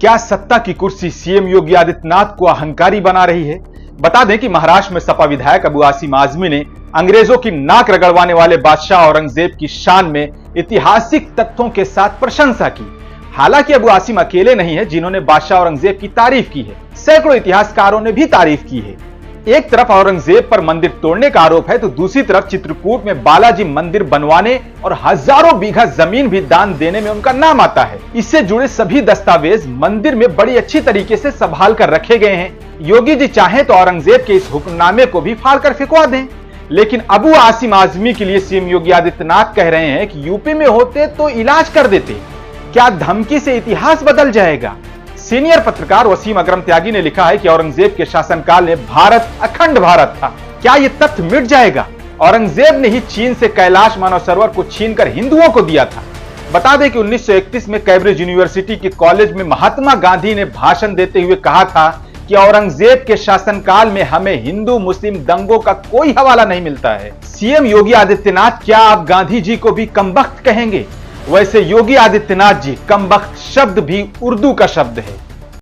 क्या सत्ता की कुर्सी सीएम योगी आदित्यनाथ को अहंकारी बना रही है? बता दें कि महाराष्ट्र में सपा विधायक अबू आसिम आजमी ने अंग्रेजों की नाक रगड़वाने वाले बादशाह औरंगजेब की शान में ऐतिहासिक तथ्यों के साथ प्रशंसा की। हालांकि अबू आसिम अकेले नहीं है जिन्होंने बादशाह औरंगजेब की तारीफ की है, सैकड़ों इतिहासकारों ने भी तारीफ की है। एक तरफ औरंगजेब पर मंदिर तोड़ने का आरोप है तो दूसरी तरफ चित्रकूट में बालाजी मंदिर बनवाने और हजारों बीघा जमीन भी दान देने में उनका नाम आता है। इससे जुड़े सभी दस्तावेज मंदिर में बड़ी अच्छी तरीके से संभाल कर रखे गए हैं। योगी जी चाहे तो औरंगजेब के इस हुक्मनामे को भी फाड़ कर फेंकवा दें, लेकिन अबू आसिम आजमी के लिए सीएम योगी आदित्यनाथ कह रहे हैं कि यूपी में होते तो इलाज कर देते। क्या धमकी से इतिहास बदल जाएगा? सीनियर पत्रकार वसीम अकरम त्यागी ने लिखा है कि औरंगजेब के शासनकाल में भारत अखंड भारत था। क्या यह तथ्य मिट जाएगा? औरंगजेब ने ही चीन से कैलाश मानव सरोवर को छीनकर हिंदुओं को दिया था। बता दें कि 1931 में कैम्ब्रिज यूनिवर्सिटी के कॉलेज में महात्मा गांधी ने भाषण देते हुए कहा था कि औरंगजेब के शासनकाल में हमें हिंदू मुस्लिम दंगों का कोई हवाला नहीं मिलता है। सीएम योगी आदित्यनाथ, क्या आप गांधी जी को भी कमबख्त कहेंगे? वैसे योगी आदित्यनाथ जी, कमबख्त शब्द भी उर्दू का शब्द है।